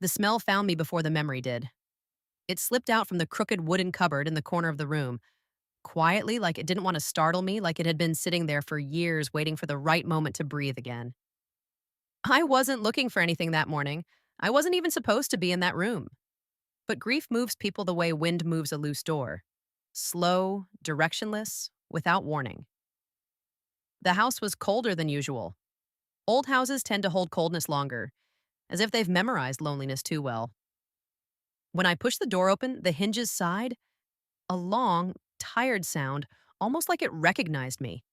The smell found me before the memory did. It slipped out from the crooked wooden cupboard in the corner of the room, quietly, like it didn't want to startle me, like it had been sitting there for years waiting for the right moment to breathe again. I wasn't looking for anything that morning. I wasn't even supposed to be in that room. But grief moves people the way wind moves a loose door. Slow, directionless, without warning. The house was colder than usual. Old houses tend to hold coldness longer, as if they've memorized loneliness too well. When I pushed the door open, the hinges sighed, a long, tired sound, almost like it recognized me.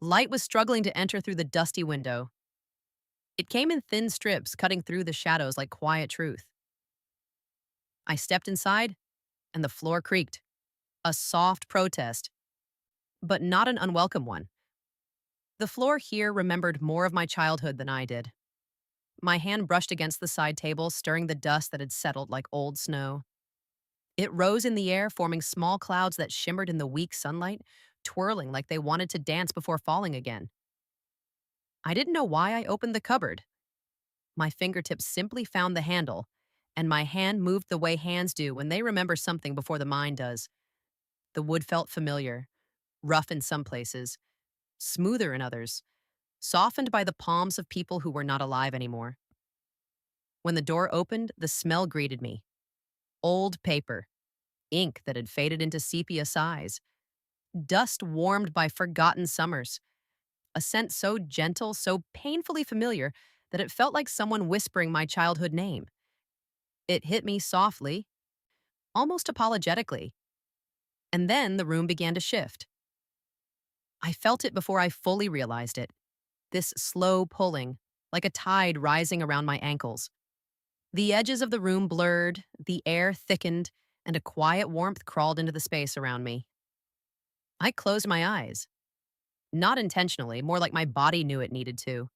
Light was struggling to enter through the dusty window. It came in thin strips, cutting through the shadows like quiet truth. I stepped inside, and the floor creaked. A soft protest, but not an unwelcome one. The floor here remembered more of my childhood than I did. My hand brushed against the side table, stirring the dust that had settled like old snow. It rose in the air, forming small clouds that shimmered in the weak sunlight, twirling like they wanted to dance before falling again. I didn't know why I opened the cupboard. My fingertips simply found the handle, and my hand moved the way hands do when they remember something before the mind does. The wood felt familiar, rough in some places, smoother in others, softened by the palms of people who were not alive anymore. When the door opened, the smell greeted me. Old paper, ink that had faded into sepia size, dust warmed by forgotten summers, a scent so gentle, so painfully familiar that it felt like someone whispering my childhood name. It hit me softly, almost apologetically, and then the room began to shift. I felt it before I fully realized it, this slow pulling, like a tide rising around my ankles. The edges of the room blurred, the air thickened, and a quiet warmth crawled into the space around me. I closed my eyes. Not intentionally, more like my body knew it needed to.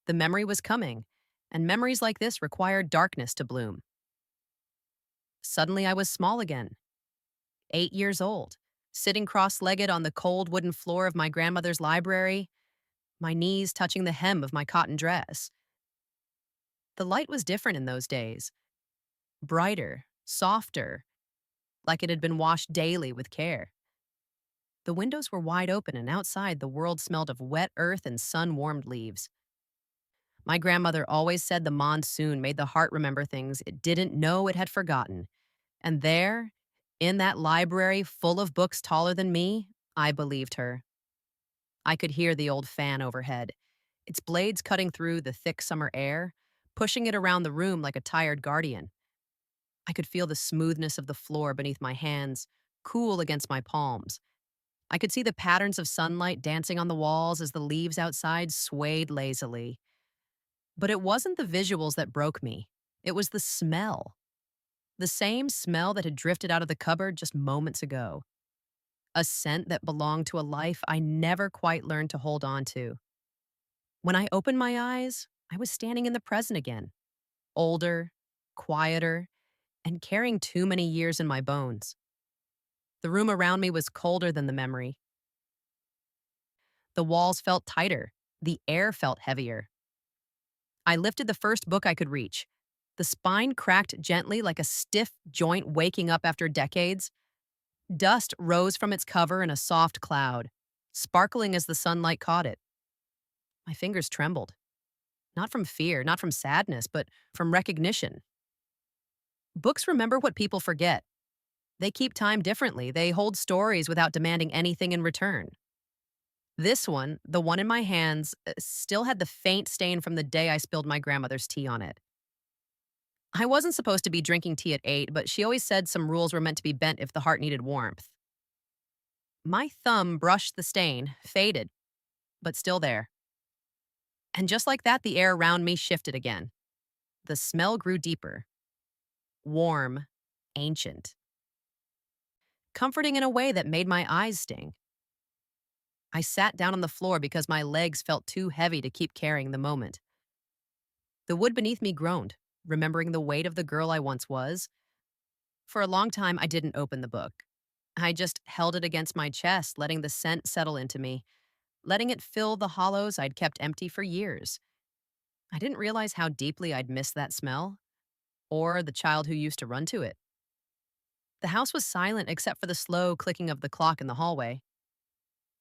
The memory was coming, and memories like this required darkness to bloom. Suddenly, I was small again, 8 years old, sitting cross-legged on the cold wooden floor of my grandmother's library, my knees touching the hem of my cotton dress. The light was different in those days, brighter, softer, like it had been washed daily with care. The windows were wide open, and outside the world smelled of wet earth and sun-warmed leaves. My grandmother always said the monsoon made the heart remember things it didn't know it had forgotten. And there, in that library full of books taller than me, I believed her. I could hear the old fan overhead, its blades cutting through the thick summer air, pushing it around the room like a tired guardian. I could feel the smoothness of the floor beneath my hands, cool against my palms. I could see the patterns of sunlight dancing on the walls as the leaves outside swayed lazily. But it wasn't the visuals that broke me. It was the smell. The same smell that had drifted out of the cupboard just moments ago. A scent that belonged to a life I never quite learned to hold on to. When I opened my eyes, I was standing in the present again. Older, quieter, and carrying too many years in my bones. The room around me was colder than the memory. The walls felt tighter. The air felt heavier. I lifted the first book I could reach. The spine cracked gently like a stiff joint waking up after decades. Dust rose from its cover in a soft cloud, sparkling as the sunlight caught it. My fingers trembled. Not from fear, not from sadness, but from recognition. Books remember what people forget. They keep time differently. They hold stories without demanding anything in return. This one, the one in my hands, still had the faint stain from the day I spilled my grandmother's tea on it. I wasn't supposed to be drinking tea at 8, but she always said some rules were meant to be bent if the heart needed warmth. My thumb brushed the stain, faded, but still there. And just like that, the air around me shifted again. The smell grew deeper, warm, ancient, comforting in a way that made my eyes sting. I sat down on the floor because my legs felt too heavy to keep carrying the moment. The wood beneath me groaned, remembering the weight of the girl I once was. For a long time, I didn't open the book. I just held it against my chest, letting the scent settle into me, letting it fill the hollows I'd kept empty for years. I didn't realize how deeply I'd missed that smell or the child who used to run to it. The house was silent except for the slow clicking of the clock in the hallway.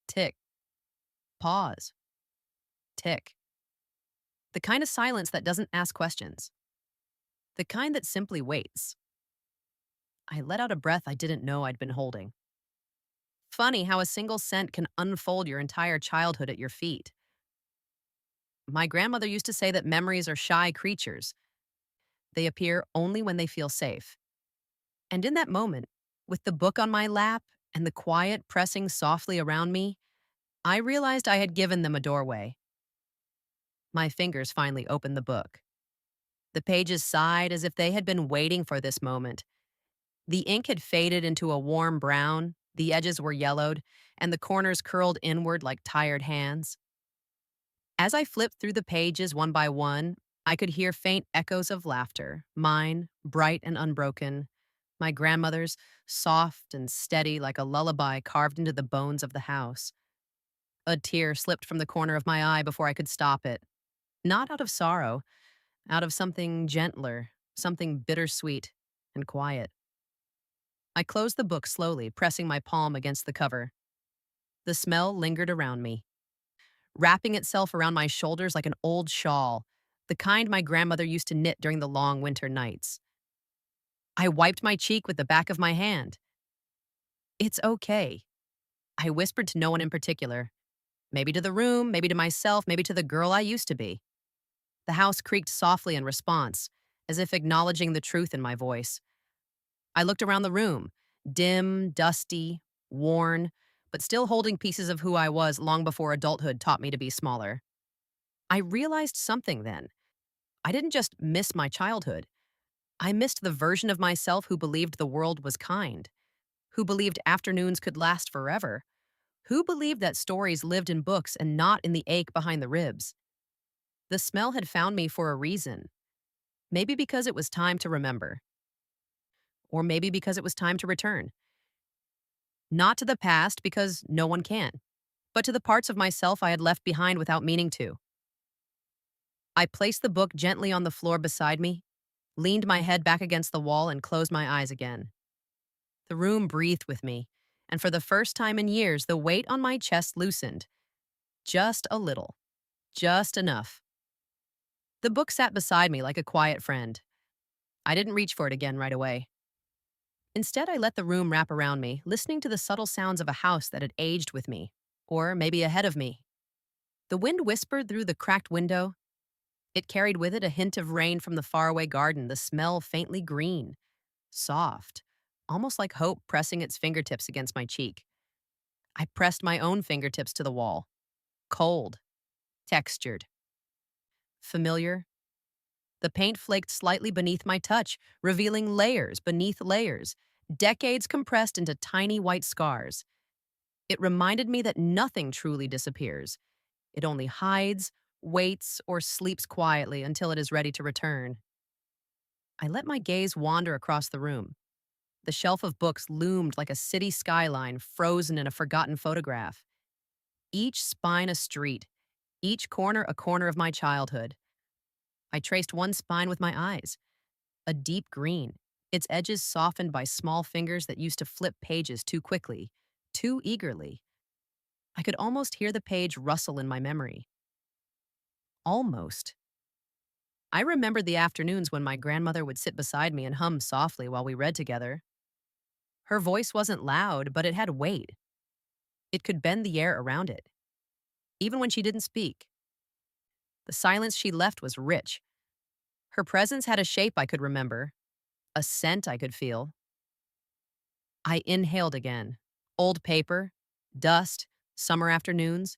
Tick, pause, tick. The kind of silence that doesn't ask questions. The kind that simply waits. I let out a breath I didn't know I'd been holding. Funny how a single scent can unfold your entire childhood at your feet. My grandmother used to say that memories are shy creatures. They appear only when they feel safe. And in that moment, with the book on my lap and the quiet pressing softly around me, I realized I had given them a doorway. My fingers finally opened the book. The pages sighed as if they had been waiting for this moment. The ink had faded into a warm brown, the edges were yellowed, and the corners curled inward like tired hands. As I flipped through the pages one by one, I could hear faint echoes of laughter, mine, bright and unbroken, my grandmother's, soft and steady like a lullaby carved into the bones of the house. A tear slipped from the corner of my eye before I could stop it. Not out of sorrow, out of something gentler, something bittersweet and quiet. I closed the book slowly, pressing my palm against the cover. The smell lingered around me, wrapping itself around my shoulders like an old shawl, the kind my grandmother used to knit during the long winter nights. I wiped my cheek with the back of my hand. It's okay. I whispered to no one in particular. Maybe to the room, maybe to myself, maybe to the girl I used to be. The house creaked softly in response, as if acknowledging the truth in my voice. I looked around the room, dim, dusty, worn, but still holding pieces of who I was long before adulthood taught me to be smaller. I realized something then. I didn't just miss my childhood. I missed the version of myself who believed the world was kind, who believed afternoons could last forever, who believed that stories lived in books and not in the ache behind the ribs. The smell had found me for a reason. Maybe because it was time to remember, or maybe because it was time to return. Not to the past, because no one can, but to the parts of myself I had left behind without meaning to. I placed the book gently on the floor beside me, leaned my head back against the wall, and closed my eyes again. The room breathed with me, and for the first time in years, the weight on my chest loosened. Just a little. Just enough. The book sat beside me like a quiet friend. I didn't reach for it again right away. Instead, I let the room wrap around me, listening to the subtle sounds of a house that had aged with me, or maybe ahead of me. The wind whispered through the cracked window. It carried with it a hint of rain from the faraway garden, the smell faintly green, soft, almost like hope pressing its fingertips against my cheek. I pressed my own fingertips to the wall. Cold, textured, familiar. The paint flaked slightly beneath my touch, revealing layers beneath layers, decades compressed into tiny white scars. It reminded me that nothing truly disappears. It only hides, waits, or sleeps quietly until it is ready to return. I let my gaze wander across the room. The shelf of books loomed like a city skyline frozen in a forgotten photograph. Each spine a street, each corner a corner of my childhood. I traced one spine with my eyes, a deep green, its edges softened by small fingers that used to flip pages too quickly, too eagerly. I could almost hear the page rustle in my memory. Almost. I remembered the afternoons when my grandmother would sit beside me and hum softly while we read together. Her voice wasn't loud, but it had weight. It could bend the air around it, even when she didn't speak. The silence she left was rich. Her presence had a shape I could remember, a scent I could feel. I inhaled again. Old paper, dust, summer afternoons.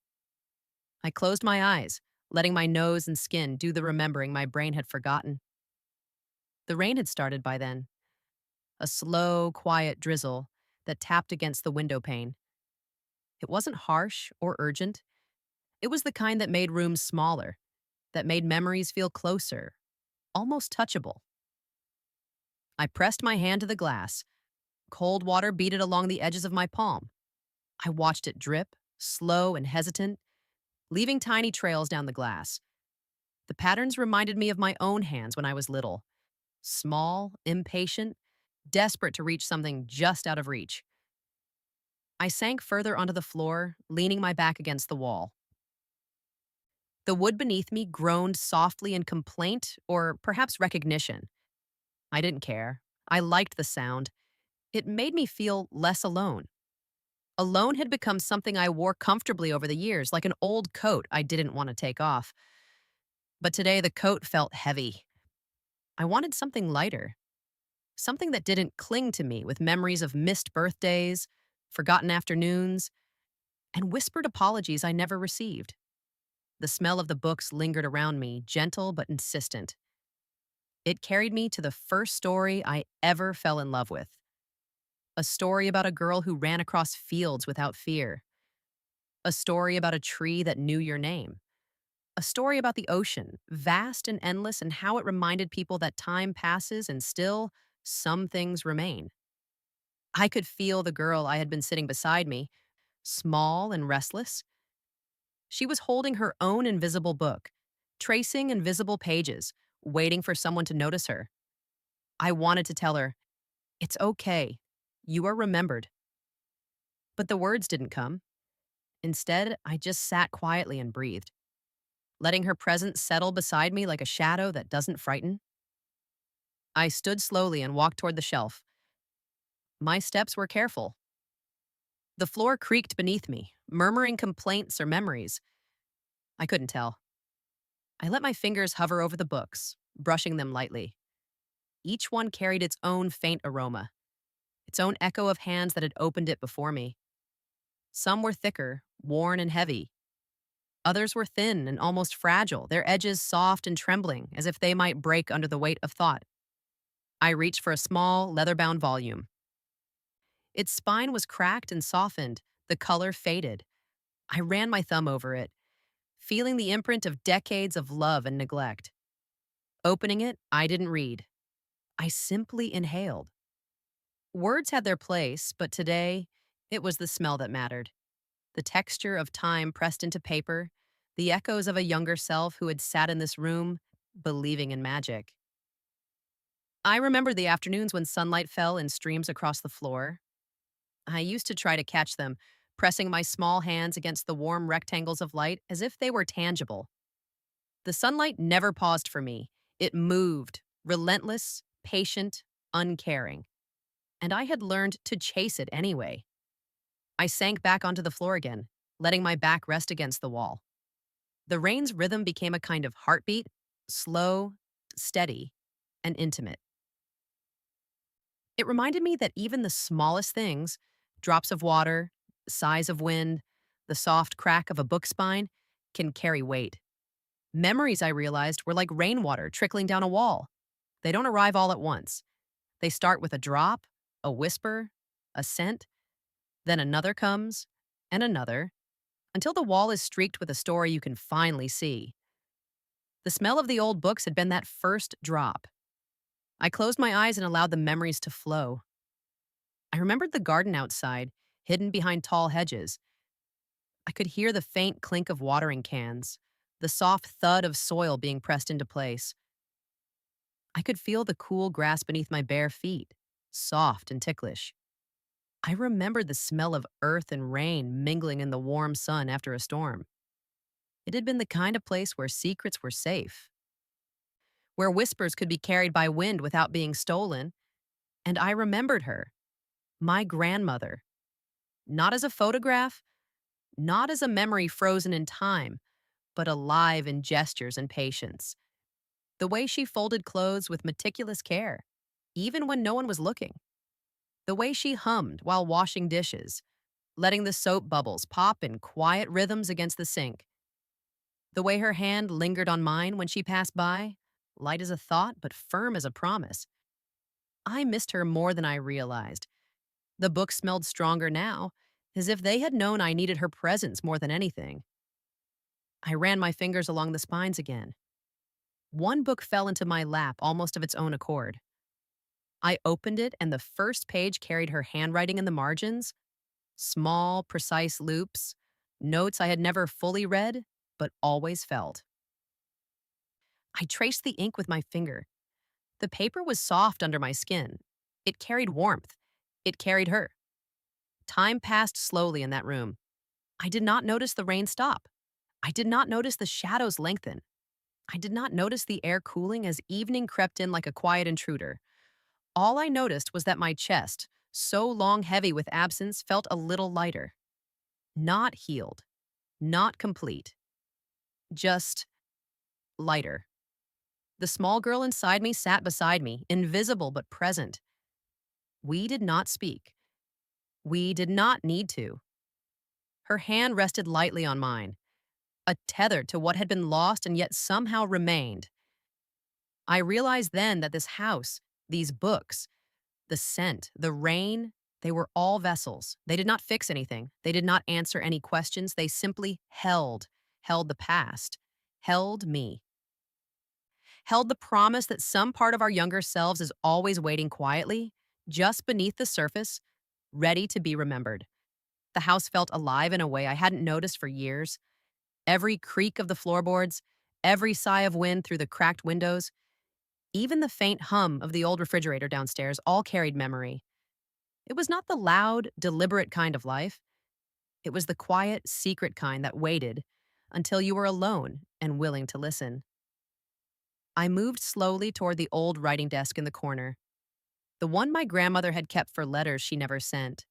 I closed my eyes, letting my nose and skin do the remembering my brain had forgotten. The rain had started by then, a slow, quiet drizzle that tapped against the window pane. It wasn't harsh or urgent. It was the kind that made rooms smaller, that made memories feel closer, almost touchable. I pressed my hand to the glass. Cold water beaded along the edges of my palm. I watched it drip, slow and hesitant, leaving tiny trails down the glass. The patterns reminded me of my own hands when I was little. small, impatient, desperate to reach something just out of reach. I sank further onto the floor, leaning my back against the wall. The wood beneath me groaned softly in complaint or perhaps recognition. I didn't care. I liked the sound. It made me feel less alone. Alone had become something I wore comfortably over the years, like an old coat I didn't want to take off. But today the coat felt heavy. I wanted something lighter, something that didn't cling to me with memories of missed birthdays, forgotten afternoons, and whispered apologies I never received. The smell of the books lingered around me, gentle but insistent. It carried me to the first story I ever fell in love with. A story about a girl who ran across fields without fear. A story about a tree that knew your name. A story about the ocean, vast and endless, and how it reminded people that time passes and still, some things remain. I could feel the girl I had been sitting beside me, small and restless. She was holding her own invisible book, tracing invisible pages, waiting for someone to notice her. I wanted to tell her, "It's okay. You are remembered." But the words didn't come. Instead, I just sat quietly and breathed, letting her presence settle beside me like a shadow that doesn't frighten. I stood slowly and walked toward the shelf. My steps were careful. The floor creaked beneath me, murmuring complaints or memories. I couldn't tell. I let my fingers hover over the books, brushing them lightly. Each one carried its own faint aroma, its own echo of hands that had opened it before me. Some were thicker, worn and heavy. Others were thin and almost fragile, their edges soft and trembling, as if they might break under the weight of thought. I reached for a small, leather-bound volume. Its spine was cracked and softened, the color faded. I ran my thumb over it, feeling the imprint of decades of love and neglect. Opening it, I didn't read. I simply inhaled. Words had their place, but today, it was the smell that mattered. The texture of time pressed into paper, the echoes of a younger self who had sat in this room, believing in magic. I remember the afternoons when sunlight fell in streams across the floor. I used to try to catch them, pressing my small hands against the warm rectangles of light as if they were tangible. The sunlight never paused for me. It moved, relentless, patient, uncaring. And I had learned to chase it anyway. I sank back onto the floor again, letting my back rest against the wall. The rain's rhythm became a kind of heartbeat, slow, steady, and intimate. It reminded me that even the smallest things, drops of water, sighs of wind, the soft crack of a book spine, can carry weight. Memories, I realized, were like rainwater trickling down a wall. They don't arrive all at once. They start with a drop, a whisper, a scent, then another comes, and another, until the wall is streaked with a story you can finally see. The smell of the old books had been that first drop. I closed my eyes and allowed the memories to flow. I remembered the garden outside, hidden behind tall hedges. I could hear the faint clink of watering cans, the soft thud of soil being pressed into place. I could feel the cool grass beneath my bare feet, soft and ticklish. I remembered the smell of earth and rain mingling in the warm sun after a storm. It had been the kind of place where secrets were safe, where whispers could be carried by wind without being stolen. And I remembered her, my grandmother, not as a photograph, not as a memory frozen in time, but alive in gestures and patience. The way she folded clothes with meticulous care, even when no one was looking. The way she hummed while washing dishes, letting the soap bubbles pop in quiet rhythms against the sink. The way her hand lingered on mine when she passed by, light as a thought but firm as a promise. I missed her more than I realized. The books smelled stronger now, as if they had known I needed her presence more than anything. I ran my fingers along the spines again. One book fell into my lap almost of its own accord. I opened it, and the first page carried her handwriting in the margins, small, precise loops, notes I had never fully read, but always felt. I traced the ink with my finger. The paper was soft under my skin. It carried warmth. It carried her. Time passed slowly in that room. I did not notice the rain stop. I did not notice the shadows lengthen. I did not notice the air cooling as evening crept in like a quiet intruder. All I noticed was that my chest, so long heavy with absence, felt a little lighter. Not healed, not complete, just lighter. The small girl inside me sat beside me, invisible but present. We did not speak. We did not need to. Her hand rested lightly on mine, a tether to what had been lost and yet somehow remained. I realized then that this house, these books, the scent, the rain, they were all vessels. They did not fix anything. They did not answer any questions. They simply held the past, held me, held the promise that some part of our younger selves is always waiting quietly, just beneath the surface, ready to be remembered. The house felt alive in a way I hadn't noticed for years. Every creak of the floorboards, every sigh of wind through the cracked windows, even the faint hum of the old refrigerator downstairs all carried memory. It was not the loud, deliberate kind of life. It was the quiet, secret kind that waited until you were alone and willing to listen. I moved slowly toward the old writing desk in the corner, the one my grandmother had kept for letters she never sent.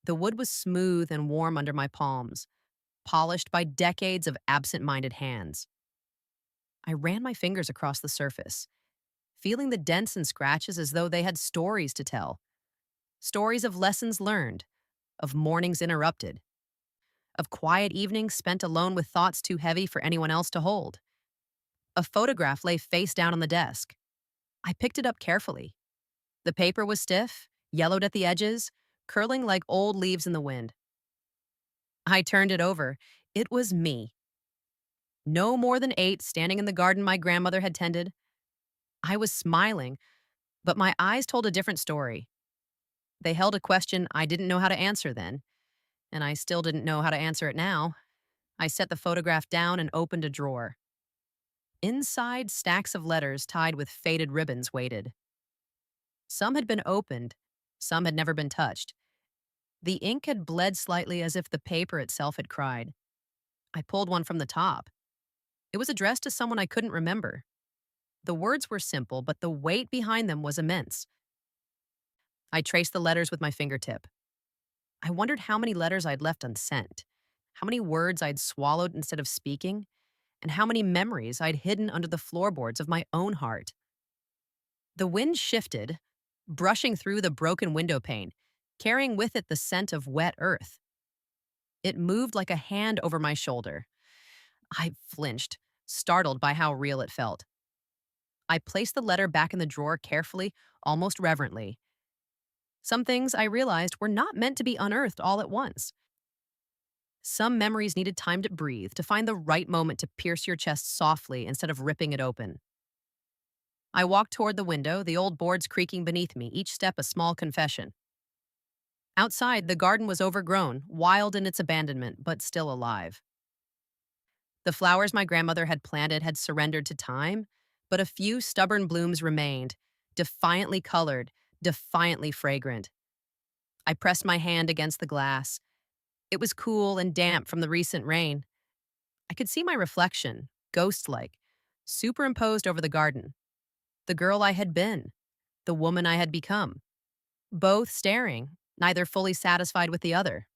The wood was smooth and warm under my palms, polished by decades of absent-minded hands. I ran my fingers across the surface, feeling the dents and scratches as though they had stories to tell. Stories of lessons learned, of mornings interrupted, of quiet evenings spent alone with thoughts too heavy for anyone else to hold. A photograph lay face down on the desk. I picked it up carefully. The paper was stiff, yellowed at the edges, curling like old leaves in the wind. I turned it over. It was me. No more than 8, standing in the garden my grandmother had tended. I was smiling, but my eyes told a different story. They held a question I didn't know how to answer then, and I still didn't know how to answer it now. I set the photograph down and opened a drawer. Inside, stacks of letters tied with faded ribbons waited. Some had been opened, some had never been touched. The ink had bled slightly as if the paper itself had cried. I pulled one from the top. It was addressed to someone I couldn't remember. The words were simple, but the weight behind them was immense. I traced the letters with my fingertip. I wondered how many letters I'd left unsent, how many words I'd swallowed instead of speaking, and how many memories I'd hidden under the floorboards of my own heart. The wind shifted, brushing through the broken window pane, carrying with it the scent of wet earth. It moved like a hand over my shoulder. I flinched, startled by how real it felt. I placed the letter back in the drawer carefully, almost reverently. Some things I realized were not meant to be unearthed all at once. Some memories needed time to breathe, to find the right moment to pierce your chest softly instead of ripping it open. I walked toward the window, the old boards creaking beneath me, each step a small confession. Outside, the garden was overgrown, wild in its abandonment, but still alive. The flowers my grandmother had planted had surrendered to time, but a few stubborn blooms remained, defiantly colored, defiantly fragrant. I pressed my hand against the glass. It was cool and damp from the recent rain. I could see my reflection, ghost-like, superimposed over the garden. The girl I had been, the woman I had become. Both staring, neither fully satisfied with the other.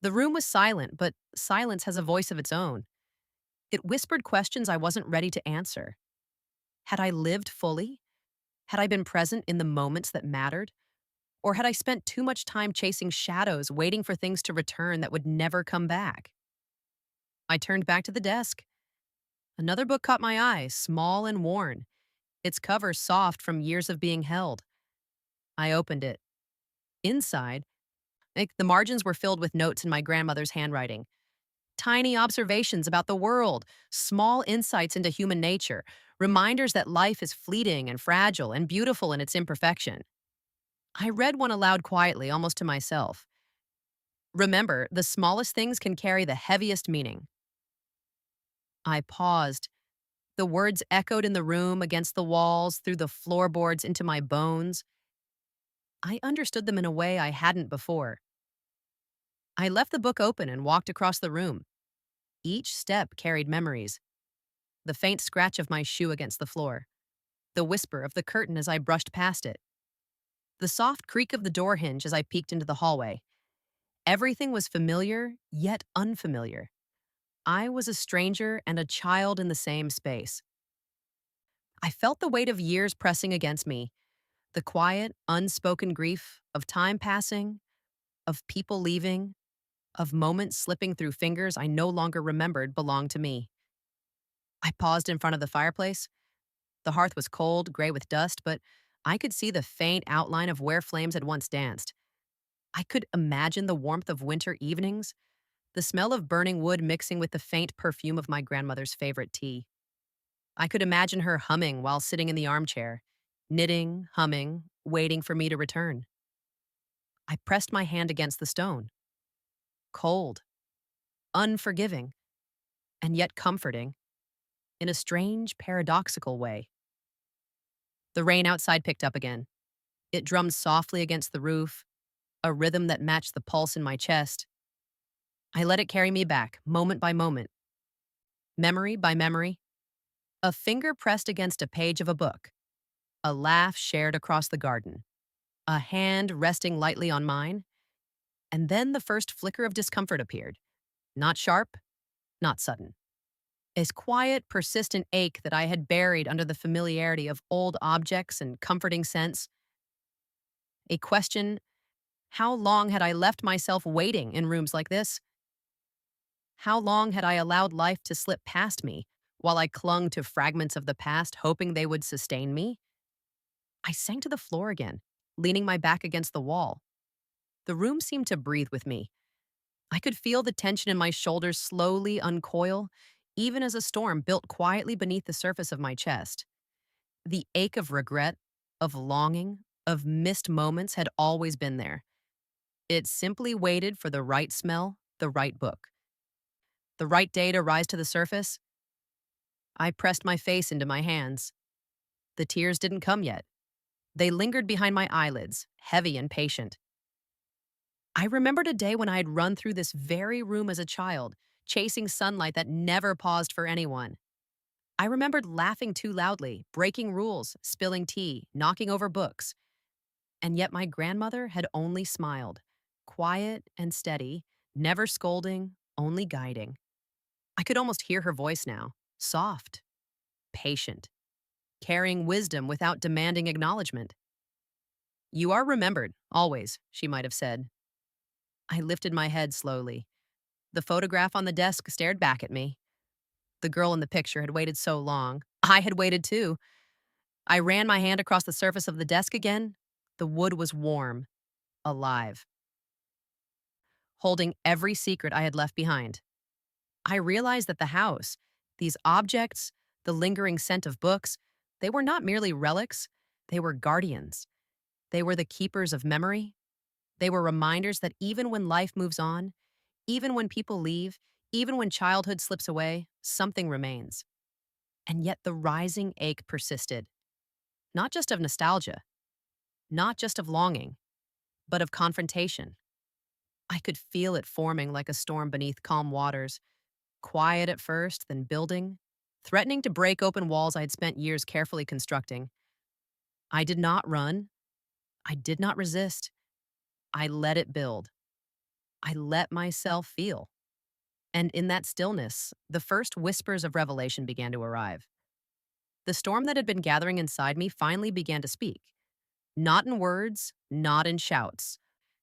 The room was silent, but silence has a voice of its own. It whispered questions I wasn't ready to answer. Had I lived fully? Had I been present in the moments that mattered? Or had I spent too much time chasing shadows, waiting for things to return that would never come back? I turned back to the desk. Another book caught my eye, small and worn, its cover soft from years of being held. I opened it. Inside, the margins were filled with notes in my grandmother's handwriting. Tiny observations about the world, small insights into human nature, reminders that life is fleeting and fragile and beautiful in its imperfection. I read one aloud quietly, almost to myself. Remember, the smallest things can carry the heaviest meaning. I paused. The words echoed in the room, against the walls, through the floorboards, into my bones. I understood them in a way I hadn't before. I left the book open and walked across the room. Each step carried memories: the faint scratch of my shoe against the floor, the whisper of the curtain as I brushed past it, the soft creak of the door hinge as I peeked into the hallway. Everything was familiar, yet unfamiliar. I was a stranger and a child in the same space. I felt the weight of years pressing against me, the quiet, unspoken grief of time passing, of people leaving, of moments slipping through fingers I no longer remembered belonged to me. I paused in front of the fireplace. The hearth was cold, gray with dust, but I could see the faint outline of where flames had once danced. I could imagine the warmth of winter evenings, the smell of burning wood mixing with the faint perfume of my grandmother's favorite tea. I could imagine her humming while sitting in the armchair, knitting, humming, waiting for me to return. I pressed my hand against the stone. Cold, unforgiving, and yet comforting, in a strange, paradoxical way. The rain outside picked up again. It drummed softly against the roof, a rhythm that matched the pulse in my chest. I let it carry me back, moment by moment, memory by memory. A finger pressed against a page of a book, a laugh shared across the garden, a hand resting lightly on mine, and then the first flicker of discomfort appeared. Not sharp, not sudden. A quiet, persistent ache that I had buried under the familiarity of old objects and comforting scents. A question: how long had I left myself waiting in rooms like this? How long had I allowed life to slip past me while I clung to fragments of the past, hoping they would sustain me? I sank to the floor again, leaning my back against the wall. The room seemed to breathe with me. I could feel the tension in my shoulders slowly uncoil, even as a storm built quietly beneath the surface of my chest. The ache of regret, of longing, of missed moments had always been there. It simply waited for the right smell, the right book, the right day to rise to the surface. I pressed my face into my hands. The tears didn't come yet. They lingered behind my eyelids, heavy and patient. I remembered a day when I had run through this very room as a child, chasing sunlight that never paused for anyone. I remembered laughing too loudly, breaking rules, spilling tea, knocking over books. And yet my grandmother had only smiled, quiet and steady, never scolding, only guiding. I could almost hear her voice now, soft, patient, carrying wisdom without demanding acknowledgement. "You are remembered, always," she might have said. I lifted my head slowly. The photograph on the desk stared back at me. The girl in the picture had waited so long. I had waited too. I ran my hand across the surface of the desk again. The wood was warm, alive, holding every secret I had left behind. I realized that the house, these objects, the lingering scent of books, they were not merely relics, they were guardians. They were the keepers of memory. They were reminders that even when life moves on, even when people leave, even when childhood slips away, something remains. And yet the rising ache persisted, not just of nostalgia, not just of longing, but of confrontation. I could feel it forming like a storm beneath calm waters, quiet at first, then building, threatening to break open walls I had spent years carefully constructing. I did not run. I did not resist. I let it build. I let myself feel. And in that stillness, the first whispers of revelation began to arrive. The storm that had been gathering inside me finally began to speak. Not in words, not in shouts,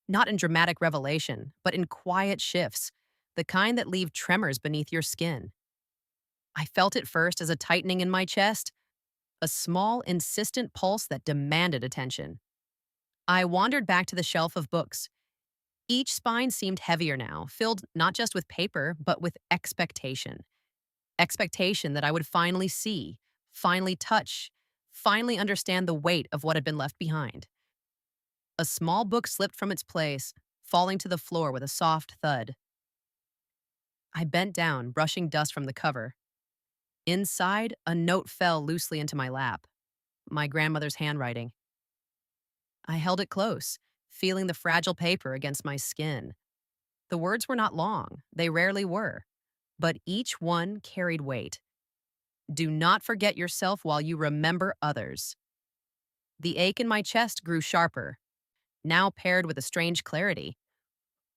not in dramatic revelation, but in quiet shifts, the kind that leave tremors beneath your skin. I felt it first as a tightening in my chest, a small, insistent pulse that demanded attention. I wandered back to the shelf of books. Each spine seemed heavier now, filled not just with paper, but with expectation. Expectation that I would finally see, finally touch, finally understand the weight of what had been left behind. A small book slipped from its place, falling to the floor with a soft thud. I bent down, brushing dust from the cover. Inside, a note fell loosely into my lap, my grandmother's handwriting. I held it close, feeling the fragile paper against my skin. The words were not long, they rarely were, but each one carried weight. Do not forget yourself while you remember others. The ache in my chest grew sharper, now paired with a strange clarity.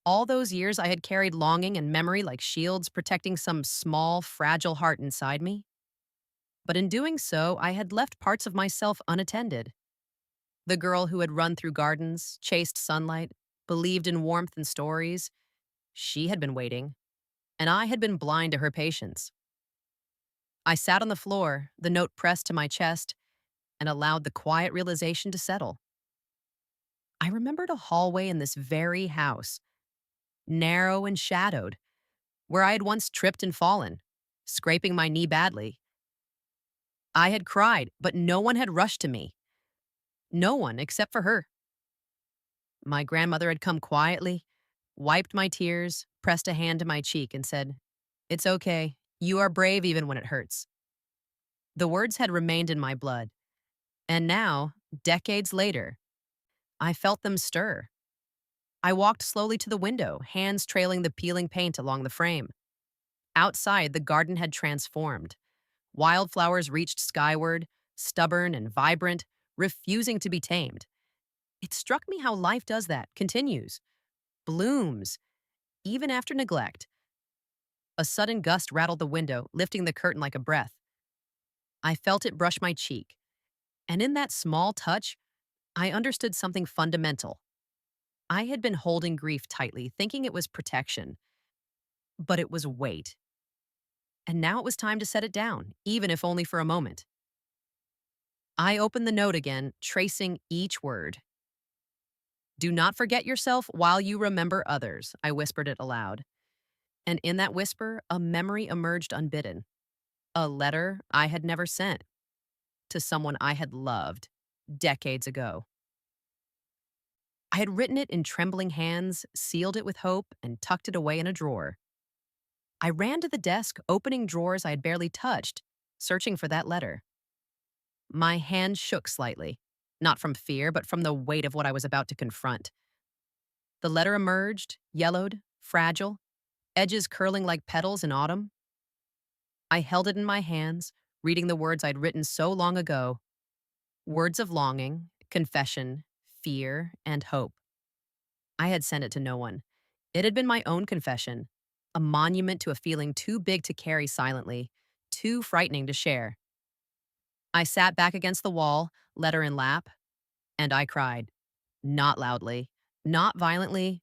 All those years I had carried longing and memory like shields protecting some small, fragile heart inside me. But in doing so, I had left parts of myself unattended. The girl who had run through gardens, chased sunlight, believed in warmth and stories, she had been waiting, and I had been blind to her patience. I sat on the floor, the note pressed to my chest, and allowed the quiet realization to settle. I remembered a hallway in this very house, narrow and shadowed, where I had once tripped and fallen, scraping my knee badly. I had cried, but no one had rushed to me. No one except for her. My grandmother had come quietly, wiped my tears, pressed a hand to my cheek, and said, "It's okay. You are brave even when it hurts." The words had remained in my blood, and now, decades later, I felt them stir. I walked slowly to the window, hands trailing the peeling paint along the frame. Outside, the garden had transformed. Wildflowers reached skyward, stubborn and vibrant, refusing to be tamed. It struck me how life does that, continues, blooms, even after neglect. A sudden gust rattled the window, lifting the curtain like a breath. I felt it brush my cheek, and in that small touch, I understood something fundamental. I had been holding grief tightly, thinking it was protection, but it was weight. And now it was time to set it down, even if only for a moment. I opened the note again, tracing each word. "Do not forget yourself while you remember others," I whispered it aloud. And in that whisper, a memory emerged unbidden. A letter I had never sent to someone I had loved decades ago. I had written it in trembling hands, sealed it with hope, and tucked it away in a drawer. I ran to the desk, opening drawers I had barely touched, searching for that letter. My hand shook slightly, not from fear, but from the weight of what I was about to confront. The letter emerged, yellowed, fragile, edges curling like petals in autumn. I held it in my hands, reading the words I'd written so long ago, words of longing, confession, fear, and hope. I had sent it to no one. It had been my own confession, a monument to a feeling too big to carry silently, too frightening to share. I sat back against the wall, letter in lap, and I cried. Not loudly, not violently,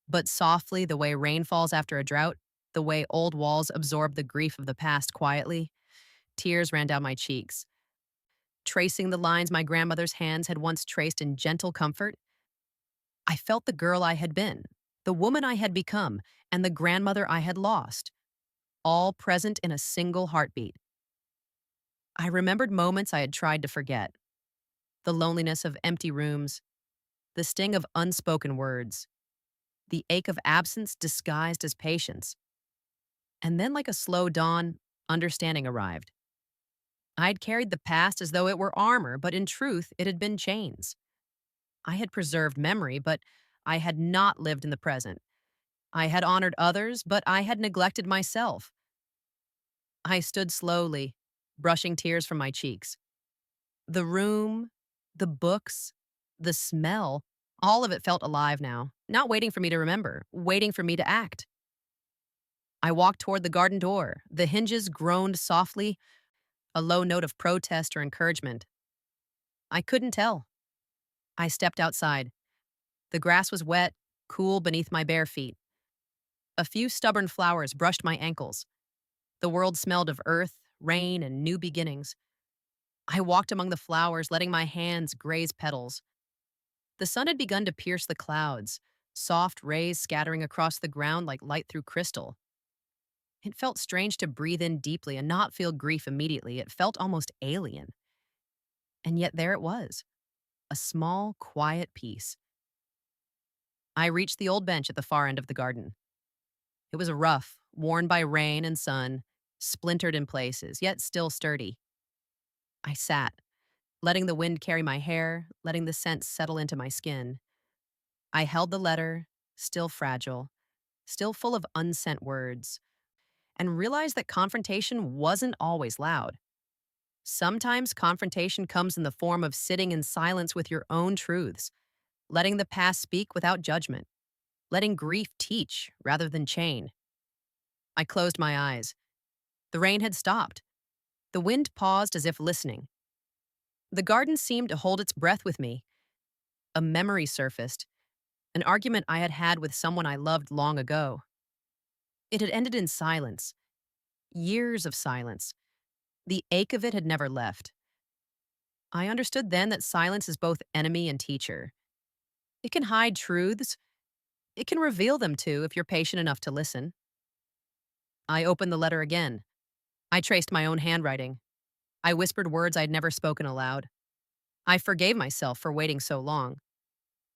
but softly the way rain falls after a drought, the way old walls absorb the grief of the past quietly. Tears ran down my cheeks. Tracing the lines my grandmother's hands had once traced in gentle comfort, I felt the girl I had been, the woman I had become, and the grandmother I had lost, all present in a single heartbeat. I remembered moments I had tried to forget, the loneliness of empty rooms, the sting of unspoken words, the ache of absence disguised as patience. And then, like a slow dawn, understanding arrived. I'd carried the past as though it were armor, but in truth, it had been chains. I had preserved memory, but I had not lived in the present. I had honored others, but I had neglected myself. I stood slowly, brushing tears from my cheeks. The room, the books, the smell, all of it felt alive now, not waiting for me to remember, waiting for me to act. I walked toward the garden door. The hinges groaned softly, a low note of protest or encouragement. I couldn't tell. I stepped outside. The grass was wet, cool beneath my bare feet. A few stubborn flowers brushed my ankles. The world smelled of earth, rain, and new beginnings. I walked among the flowers, letting my hands graze petals. The sun had begun to pierce the clouds, soft rays scattering across the ground like light through crystal. It felt strange to breathe in deeply and not feel grief immediately. It felt almost alien. And yet there it was, a small, quiet peace. I reached the old bench at the far end of the garden. It was rough, worn by rain and sun, splintered in places, yet still sturdy. I sat, letting the wind carry my hair, letting the scent settle into my skin. I held the letter, still fragile, still full of unsent words, and realized that confrontation wasn't always loud. Sometimes confrontation comes in the form of sitting in silence with your own truths, letting the past speak without judgment, letting grief teach rather than chain. I closed my eyes. The rain had stopped. The wind paused as if listening. The garden seemed to hold its breath with me. A memory surfaced, an argument I had had with someone I loved long ago. It had ended in silence, years of silence. The ache of it had never left. I understood then that silence is both enemy and teacher. It can hide truths. It can reveal them too if you're patient enough to listen. I opened the letter again. I traced my own handwriting. I whispered words I'd never spoken aloud. I forgave myself for waiting so long.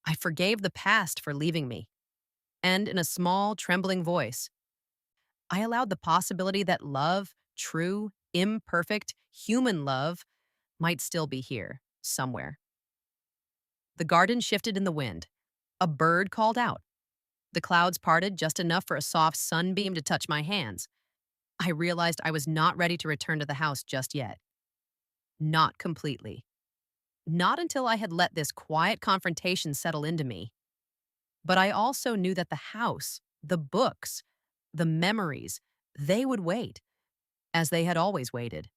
I forgave the past for leaving me. And in a small, trembling voice, I allowed the possibility that love, true, imperfect, human love, might still be here, somewhere. The garden shifted in the wind. A bird called out. The clouds parted just enough for a soft sunbeam to touch my hands. I realized I was not ready to return to the house just yet. Not completely. Not until I had let this quiet confrontation settle into me. But I also knew that the house, the books, the memories, they would wait, as they had always waited.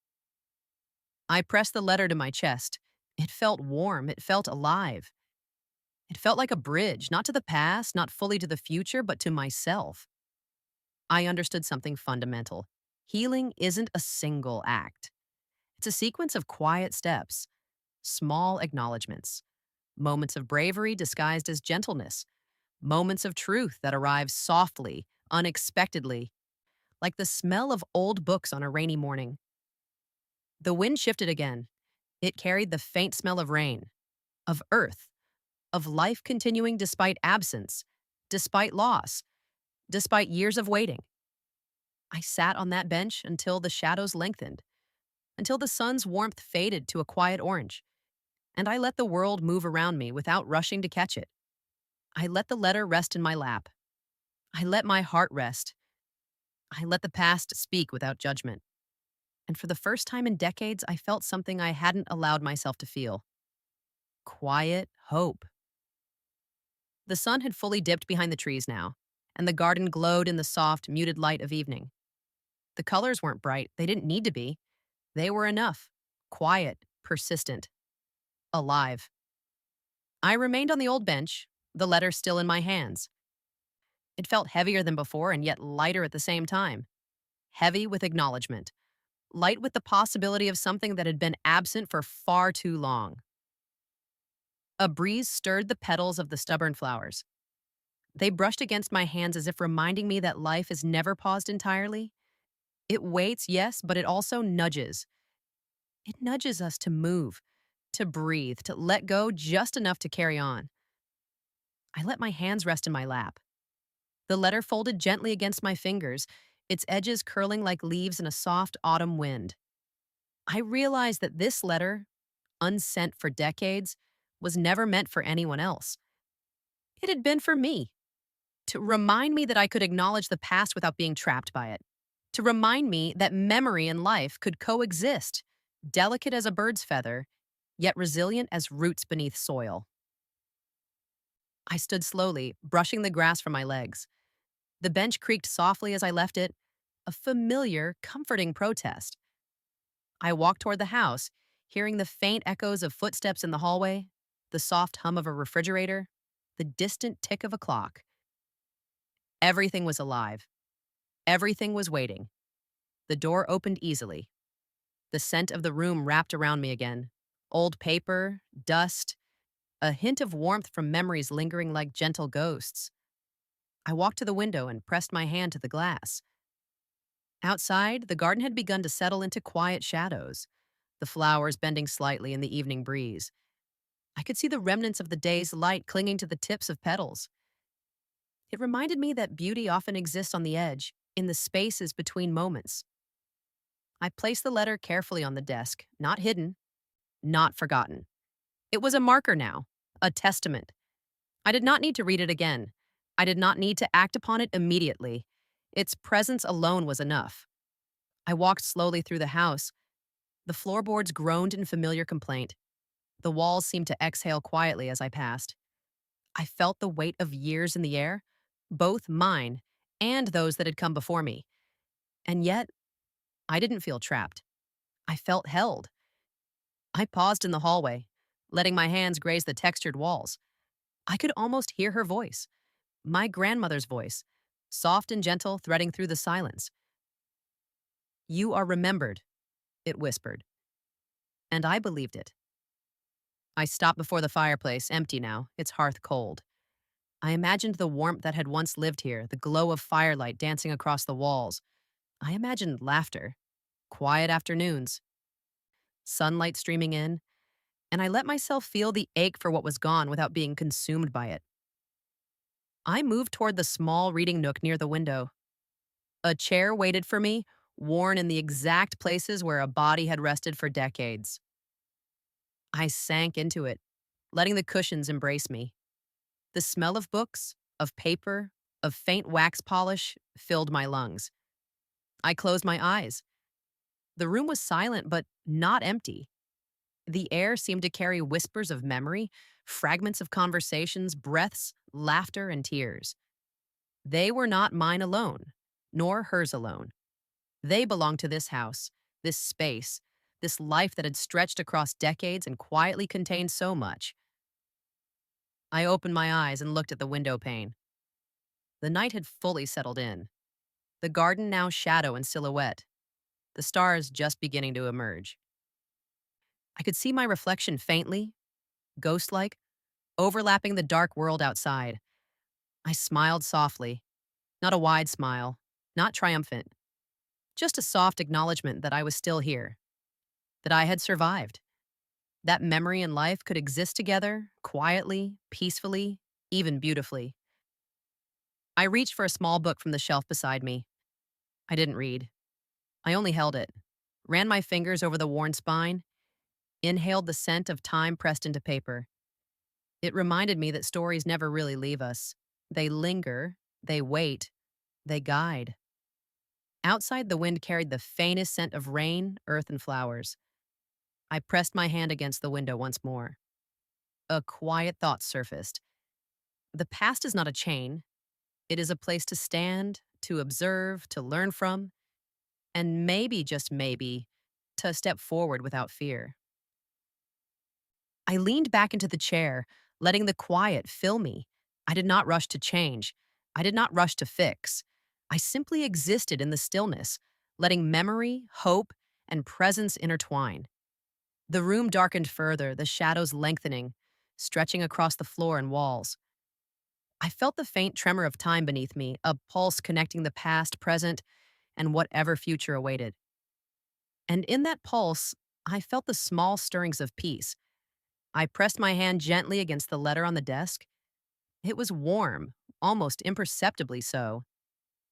I pressed the letter to my chest. It felt warm. It felt alive. It felt like a bridge, not to the past, not fully to the future, but to myself. I understood something fundamental. Healing isn't a single act. It's a sequence of quiet steps, small acknowledgments, moments of bravery disguised as gentleness, moments of truth that arrive softly, unexpectedly, like the smell of old books on a rainy morning. The wind shifted again. It carried the faint smell of rain, of earth, of life continuing despite absence, despite loss, despite years of waiting. I sat on that bench until the shadows lengthened, until the sun's warmth faded to a quiet orange, and I let the world move around me without rushing to catch it. I let the letter rest in my lap. I let my heart rest. I let the past speak without judgment. And for the first time in decades, I felt something I hadn't allowed myself to feel. Quiet hope. The sun had fully dipped behind the trees now, and the garden glowed in the soft, muted light of evening. The colors weren't bright. They didn't need to be. They were enough. Quiet, persistent, alive. I remained on the old bench, the letter still in my hands. It felt heavier than before and yet lighter at the same time. Heavy with acknowledgement. Light with the possibility of something that had been absent for far too long. A breeze stirred the petals of the stubborn flowers. They brushed against my hands as if reminding me that life is never paused entirely. It waits, yes, but it also nudges. It nudges us to move, to breathe, to let go just enough to carry on. I let my hands rest in my lap. The letter folded gently against my fingers, its edges curling like leaves in a soft autumn wind. I realized that this letter, unsent for decades, was never meant for anyone else. It had been for me, to remind me that I could acknowledge the past without being trapped by it, to remind me that memory and life could coexist, delicate as a bird's feather, yet resilient as roots beneath soil. I stood slowly, brushing the grass from my legs. The bench creaked softly as I left it, a familiar, comforting protest. I walked toward the house, hearing the faint echoes of footsteps in the hallway, the soft hum of a refrigerator, the distant tick of a clock. Everything was alive. Everything was waiting. The door opened easily. The scent of the room wrapped around me again. Old paper, dust, a hint of warmth from memories lingering like gentle ghosts. I walked to the window and pressed my hand to the glass. Outside, the garden had begun to settle into quiet shadows, the flowers bending slightly in the evening breeze. I could see the remnants of the day's light clinging to the tips of petals. It reminded me that beauty often exists on the edge, in the spaces between moments. I placed the letter carefully on the desk, not hidden, not forgotten. It was a marker now, a testament. I did not need to read it again. I did not need to act upon it immediately. Its presence alone was enough. I walked slowly through the house. The floorboards groaned in familiar complaint. The walls seemed to exhale quietly as I passed. I felt the weight of years in the air, both mine and those that had come before me. And yet, I didn't feel trapped. I felt held. I paused in the hallway, letting my hands graze the textured walls. I could almost hear her voice, my grandmother's voice, soft and gentle, threading through the silence. "You are remembered," it whispered. And I believed it. I stopped before the fireplace, empty now, its hearth cold. I imagined the warmth that had once lived here, the glow of firelight dancing across the walls. I imagined laughter, quiet afternoons, sunlight streaming in, and I let myself feel the ache for what was gone without being consumed by it. I moved toward the small reading nook near the window. A chair waited for me, worn in the exact places where a body had rested for decades. I sank into it, letting the cushions embrace me. The smell of books, of paper, of faint wax polish filled my lungs. I closed my eyes. The room was silent, but not empty. The air seemed to carry whispers of memory, fragments of conversations, breaths, laughter, and tears. They were not mine alone, nor hers alone. They belonged to this house, this space, this life that had stretched across decades and quietly contained so much. I opened my eyes and looked at the window pane. The night had fully settled in. The garden now shadow and silhouette, the stars just beginning to emerge. I could see my reflection faintly, ghost-like, overlapping the dark world outside. I smiled softly, not a wide smile, not triumphant, just a soft acknowledgement that I was still here, that I had survived, that memory and life could exist together, quietly, peacefully, even beautifully. I reached for a small book from the shelf beside me. I didn't read. I only held it, ran my fingers over the worn spine, inhaled the scent of time pressed into paper. It reminded me that stories never really leave us. They linger, they wait, they guide. Outside, the wind carried the faintest scent of rain, earth, and flowers. I pressed my hand against the window once more. A quiet thought surfaced. The past is not a chain. It is a place to stand, to observe, to learn from, and maybe, just maybe, to step forward without fear. I leaned back into the chair, letting the quiet fill me. I did not rush to change. I did not rush to fix. I simply existed in the stillness, letting memory, hope, and presence intertwine. The room darkened further, the shadows lengthening, stretching across the floor and walls. I felt the faint tremor of time beneath me, a pulse connecting the past, present, and whatever future awaited. And in that pulse, I felt the small stirrings of peace. I pressed my hand gently against the letter on the desk. It was warm, almost imperceptibly so.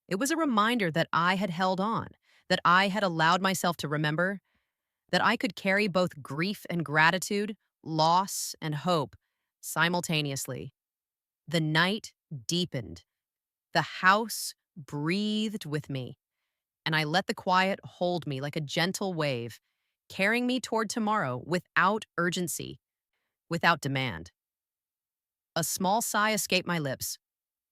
It was a reminder that I had held on, that I had allowed myself to remember, that I could carry both grief and gratitude, loss and hope simultaneously. The night deepened. The house breathed with me, and I let the quiet hold me like a gentle wave, carrying me toward tomorrow without urgency, without demand. A small sigh escaped my lips,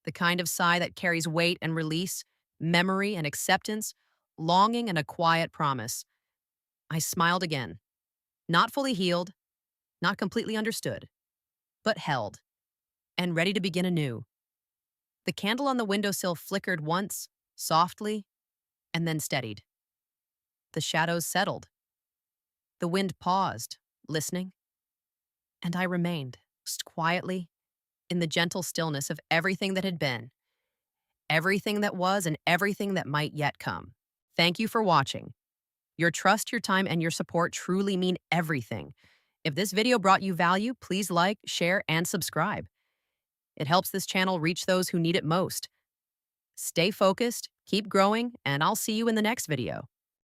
the kind of sigh that carries weight and release, memory and acceptance, longing and a quiet promise. I smiled again, not fully healed, not completely understood, but held, and ready to begin anew. The candle on the windowsill flickered once, softly, and then steadied. The shadows settled. The wind paused, listening, and I remained, quietly, in the gentle stillness of everything that had been, everything that was, and everything that might yet come. Thank you for watching. Your trust, your time, and your support truly mean everything. If this video brought you value, please like, share, and subscribe. It helps this channel reach those who need it most. Stay focused, keep growing, and I'll see you in the next video.